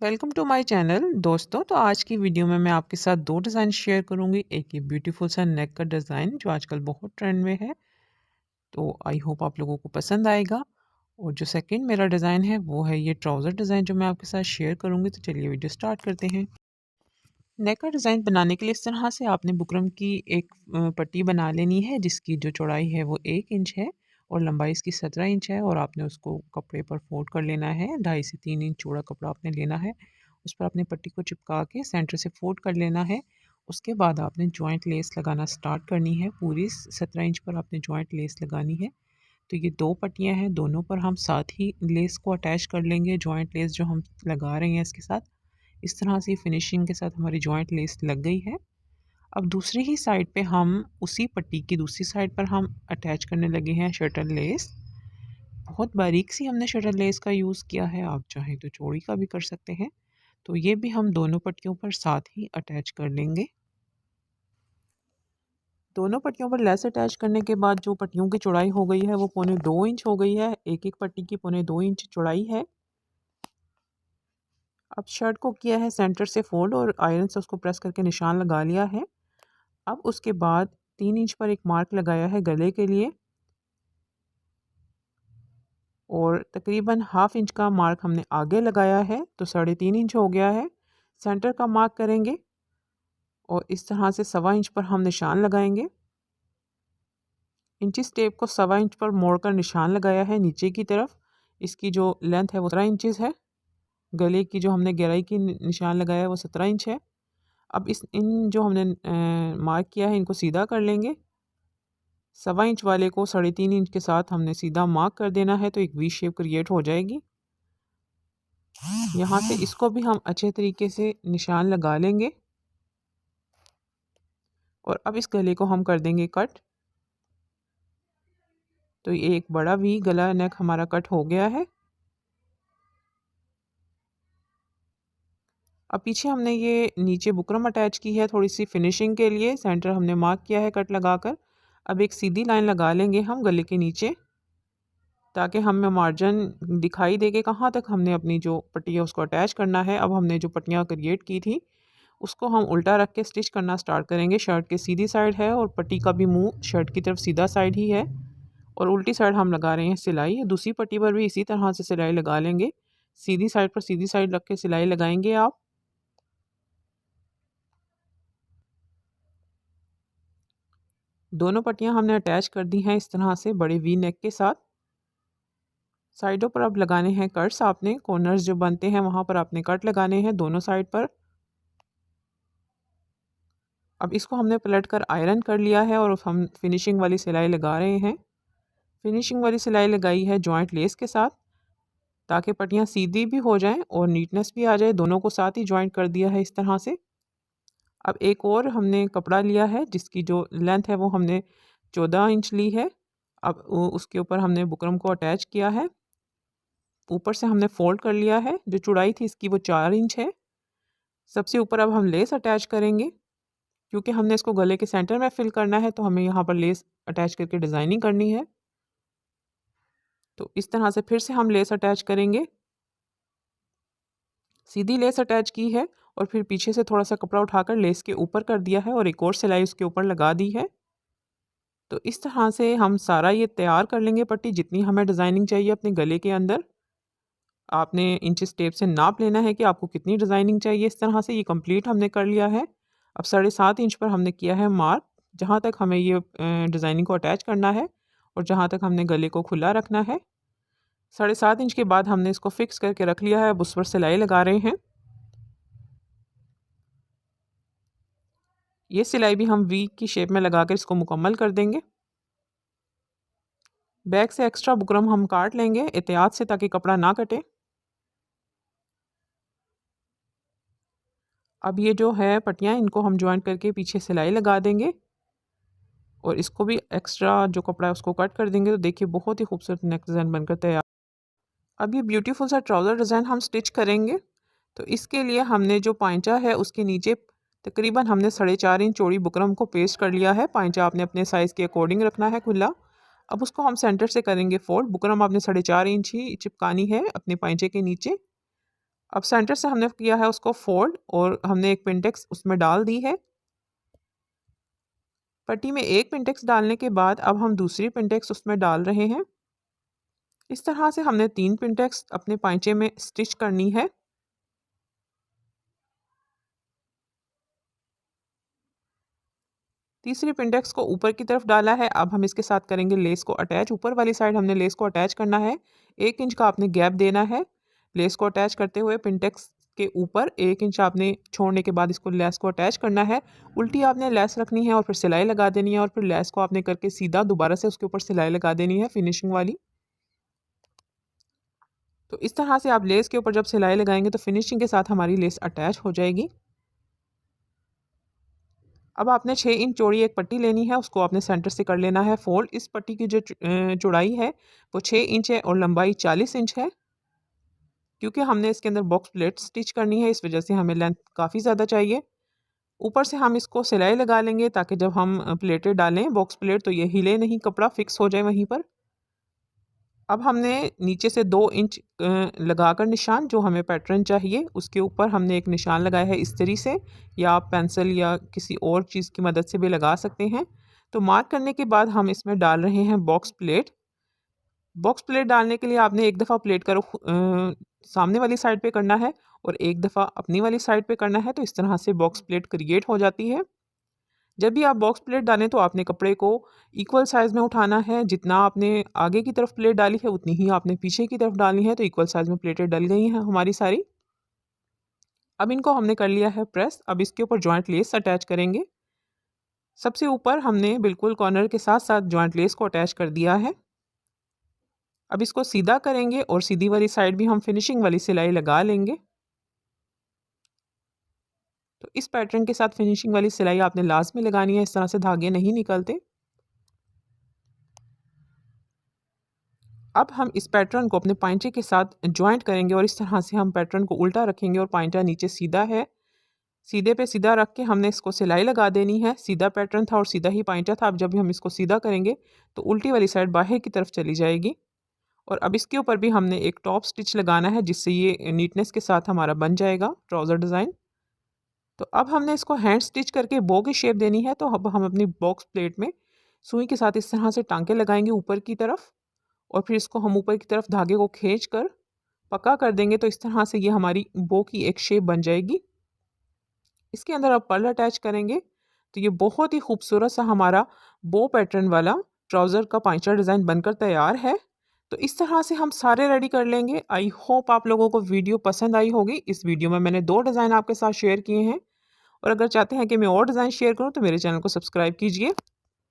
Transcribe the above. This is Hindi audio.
वेलकम टू माय चैनल दोस्तों। तो आज की वीडियो में मैं आपके साथ दो डिज़ाइन शेयर करूंगी। एक ये ब्यूटीफुल सा नेक का डिज़ाइन जो आजकल बहुत ट्रेंड में है, तो आई होप आप लोगों को पसंद आएगा। और जो सेकंड मेरा डिज़ाइन है वो है ये ट्राउज़र डिज़ाइन जो मैं आपके साथ शेयर करूंगी। तो चलिए वीडियो स्टार्ट करते हैं। नेक का डिज़ाइन बनाने के लिए इस तरह से आपने बुकरम की एक पट्टी बना लेनी है जिसकी जो चौड़ाई है वो 1 इंच है और लंबाई इसकी 17 इंच है। और आपने उसको कपड़े पर फोल्ड कर लेना है। 2.5 से 3 इंच चौड़ा कपड़ा आपने लेना है। उस पर अपने पट्टी को चिपका के सेंटर से फोल्ड कर लेना है। उसके बाद आपने जॉइंट लेस लगाना स्टार्ट करनी है। पूरी 17 इंच पर आपने जॉइंट लेस लगानी है। तो ये दो पट्टियाँ हैं, दोनों पर हम साथ ही लेस को अटैच कर लेंगे। जॉइंट लेस जो हम लगा रहे हैं इसके साथ, इस तरह से फिनिशिंग के साथ हमारी जॉइंट लेस लग गई है। अब दूसरी ही साइड पे हम उसी पट्टी की दूसरी साइड पर हम अटैच करने लगे हैं शटल लेस। बहुत बारीक सी हमने शटल लेस का यूज़ किया है, आप चाहें तो चौड़ी का भी कर सकते हैं। तो ये भी हम दोनों पट्टियों पर साथ ही अटैच कर लेंगे। दोनों पट्टियों पर लेस अटैच करने के बाद जो पट्टियों की चौड़ाई हो गई है वो 1.25 इंच हो गई है। एक एक पट्टी की 1.25 इंच चौड़ाई है। अब शर्ट को किया है सेंटर से फोल्ड और आयरन से उसको प्रेस करके निशान लगा लिया है। अब उसके बाद 3 इंच पर एक मार्क लगाया है गले के लिए और तकरीबन हाफ इंच का मार्क हमने आगे लगाया है, तो 3.5 इंच हो गया है। सेंटर का मार्क करेंगे और इस तरह से 1.25 इंच पर हम निशान लगाएंगे। इंची टेप को 1.25 इंच पर मोड़कर निशान लगाया है नीचे की तरफ। इसकी जो लेंथ है वो 17 इंचेस है। गले की जो हमने गहराई की निशान लगाया है वो 17 इंच है। अब इन जो हमने मार्क किया है इनको सीधा कर लेंगे। 1.25 इंच वाले को 3.5 इंच के साथ हमने सीधा मार्क कर देना है, तो एक वी शेप क्रिएट हो जाएगी। यहाँ से इसको भी हम अच्छे तरीके से निशान लगा लेंगे और अब इस गले को हम कर देंगे कट। तो ये एक बड़ा वी गला नेक हमारा कट हो गया है। अब पीछे हमने ये नीचे बुकरम अटैच की है थोड़ी सी फिनिशिंग के लिए। सेंटर हमने मार्क किया है कट लगाकर। अब एक सीधी लाइन लगा लेंगे हम गले के नीचे, ताकि हमें मार्जिन दिखाई दे कि कहाँ तक हमने अपनी जो पट्टी है उसको अटैच करना है। अब हमने जो पट्टियाँ क्रिएट की थी उसको हम उल्टा रख के स्टिच करना स्टार्ट करेंगे। शर्ट की सीधी साइड है और पट्टी का भी मुंह शर्ट की तरफ सीधा साइड ही है और उल्टी साइड हम लगा रहे हैं सिलाई। दूसरी पट्टी पर भी इसी तरह से सिलाई लगा लेंगे। सीधी साइड पर सीधी साइड रख के सिलाई लगाएंगे आप। दोनों पट्टियाँ हमने अटैच कर दी हैं इस तरह से बड़े वी नेक के साथ। साइडों पर अब लगाने हैं कट्स। आपने कॉर्नर्स जो बनते हैं वहाँ पर आपने कट लगाने हैं दोनों साइड पर। अब इसको हमने पलट कर आयरन कर लिया है और हम फिनिशिंग वाली सिलाई लगा रहे हैं। फिनिशिंग वाली सिलाई लगाई है जॉइंट लेस के साथ, ताकि पट्टियाँ सीधी भी हो जाएं और नीटनेस भी आ जाए। दोनों को साथ ही जॉइंट कर दिया है इस तरह से। अब एक और हमने कपड़ा लिया है जिसकी जो लेंथ है वो हमने 14 इंच ली है। अब उसके ऊपर हमने बुकरम को अटैच किया है। ऊपर से हमने फोल्ड कर लिया है। जो चौड़ाई थी इसकी वो 4 इंच है। सबसे ऊपर अब हम लेस अटैच करेंगे। क्योंकि हमने इसको गले के सेंटर में फिल करना है तो हमें यहाँ पर लेस अटैच करके डिज़ाइनिंग करनी है। तो इस तरह से फिर से हम लेस अटैच करेंगे। सीधी लेस अटैच की है और फिर पीछे से थोड़ा सा कपड़ा उठाकर लेस के ऊपर कर दिया है और एक और सिलाई उसके ऊपर लगा दी है। तो इस तरह से हम सारा ये तैयार कर लेंगे पट्टी जितनी हमें डिज़ाइनिंग चाहिए अपने गले के अंदर। आपने इंचेस टेप से नाप लेना है कि आपको कितनी डिज़ाइनिंग चाहिए। इस तरह से ये कंप्लीट हमने कर लिया है। अब 7.5 इंच पर हमने किया है मार्क, जहाँ तक हमें ये डिज़ाइनिंग को अटैच करना है और जहाँ तक हमने गले को खुला रखना है। 7.5 इंच के बाद हमने इसको फिक्स करके रख लिया है। अब उस पर सिलाई लगा रहे हैं। ये सिलाई भी हम वी की शेप में लगाकर इसको मुकम्मल कर देंगे। बैक से एक्स्ट्रा बुकरम हम काट लेंगे एहतियात से, ताकि कपड़ा ना कटे। अब ये जो है पट्टियाँ इनको हम ज्वाइन करके पीछे सिलाई लगा देंगे और इसको भी एक्स्ट्रा जो कपड़ा है उसको कट कर देंगे। तो देखिए बहुत ही खूबसूरत नेक डिज़ाइन बनकर तैयार। अब ये ब्यूटीफुल सा ट्राउज़र डिज़ाइन हम स्टिच करेंगे। तो इसके लिए हमने जो पाइंचा है उसके नीचे तकरीबन हमने 4.5 इंच चौड़ी बुकरम को पेस्ट कर लिया है। पाइंचा आपने अपने साइज़ के अकॉर्डिंग रखना है खुला। अब उसको हम सेंटर से करेंगे फोल्ड। बुकरम आपने 4.5 इंच ही चिपकानी है अपने पाइंचे के नीचे। अब सेंटर से हमने किया है उसको फोल्ड और हमने एक पिनटेक्स उसमें डाल दी है। पट्टी में एक पिनटेक्स डालने के बाद अब हम दूसरी पिनटेक्स उसमें डाल रहे हैं। इस तरह से हमने 3 पिनटेक्स अपने पाइचे में स्टिच करनी है। तीसरी पिनटेक्स को ऊपर की तरफ डाला है। अब हम इसके साथ करेंगे लेस को अटैच। ऊपर वाली साइड हमने लेस को अटैच करना है। 1 इंच का आपने गैप देना है। लेस को अटैच करते हुए पिनटेक्स के ऊपर 1 इंच आपने छोड़ने के बाद इसको लेस को अटैच करना है। उल्टी आपने लेस रखनी है और फिर सिलाई लगा देनी है और फिर लेस को आपने करके सीधा दोबारा से उसके ऊपर सिलाई लगा देनी है फिनिशिंग वाली। तो इस तरह से आप लेस के ऊपर जब सिलाई लगाएंगे तो फिनिशिंग के साथ हमारी लेस अटैच हो जाएगी। अब आपने 6 इंच चौड़ी एक पट्टी लेनी है, उसको आपने सेंटर से कर लेना है फोल्ड। इस पट्टी की जो चौड़ाई है वो 6 इंच है और लंबाई 40 इंच है। क्योंकि हमने इसके अंदर बॉक्स प्लेट स्टिच करनी है, इस वजह से हमें लेंथ काफ़ी ज़्यादा चाहिए। ऊपर से हम इसको सिलाई लगा लेंगे ताकि जब हम प्लेटें डालें बॉक्स प्लेट तो ये हिले नहीं, कपड़ा फिक्स हो जाए वहीं पर। अब हमने नीचे से 2 इंच लगाकर निशान, जो हमें पैटर्न चाहिए उसके ऊपर हमने एक निशान लगाया है इस्त्री से, या आप पेंसिल या किसी और चीज़ की मदद से भी लगा सकते हैं। तो मार्क करने के बाद हम इसमें डाल रहे हैं बॉक्स प्लेट। बॉक्स प्लेट डालने के लिए आपने एक दफ़ा प्लेट का रुख सामने वाली साइड पे करना है और एक दफ़ा अपनी वाली साइड पे करना है, तो इस तरह से बॉक्स प्लेट क्रिएट हो जाती है। जब भी आप बॉक्स प्लेट डालें तो आपने कपड़े को इक्वल साइज़ में उठाना है। जितना आपने आगे की तरफ प्लेट डाली है उतनी ही आपने पीछे की तरफ डालनी है। तो इक्वल साइज़ में प्लेटें डल गई हैं हमारी सारी। अब इनको हमने कर लिया है प्रेस। अब इसके ऊपर जॉइंट लेस अटैच करेंगे। सबसे ऊपर हमने बिल्कुल कॉर्नर के साथ साथ जॉइंट लेस को अटैच कर दिया है। अब इसको सीधा करेंगे और सीधी वाली साइड भी हम फिनिशिंग वाली सिलाई लगा लेंगे। तो इस पैटर्न के साथ फिनिशिंग वाली सिलाई आपने लास्ट में लगानी है, इस तरह से धागे नहीं निकलते। अब हम इस पैटर्न को अपने पाइंचे के साथ जॉइंट करेंगे और इस तरह से हम पैटर्न को उल्टा रखेंगे और पाइंचा नीचे सीधा है। सीधे पे सीधा रख के हमने इसको सिलाई लगा देनी है। सीधा पैटर्न था और सीधा ही पाइंचा था। अब जब भी हम इसको सीधा करेंगे तो उल्टी वाली साइड बाहर की तरफ चली जाएगी। और अब इसके ऊपर भी हमने एक टॉप स्टिच लगाना है, जिससे ये नीटनेस के साथ हमारा बन जाएगा ट्राउज़र डिज़ाइन। तो अब हमने इसको हैंड स्टिच करके बो की शेप देनी है। तो अब हम अपनी बॉक्स प्लेट में सुई के साथ इस तरह से टांके लगाएंगे ऊपर की तरफ और फिर इसको हम ऊपर की तरफ धागे को खींच कर पक्का कर देंगे। तो इस तरह से ये हमारी बो की एक शेप बन जाएगी। इसके अंदर अब पर्ल अटैच करेंगे तो ये बहुत ही खूबसूरत सा हमारा बो पैटर्न वाला ट्राउज़र का पाइचा डिज़ाइन बनकर तैयार है। तो इस तरह से हम सारे रेडी कर लेंगे। आई होप आप लोगों को वीडियो पसंद आई होगी। इस वीडियो में मैंने 2 डिज़ाइन आपके साथ शेयर किए हैं और अगर चाहते हैं कि मैं और डिज़ाइन शेयर करूं तो मेरे चैनल को सब्सक्राइब कीजिए।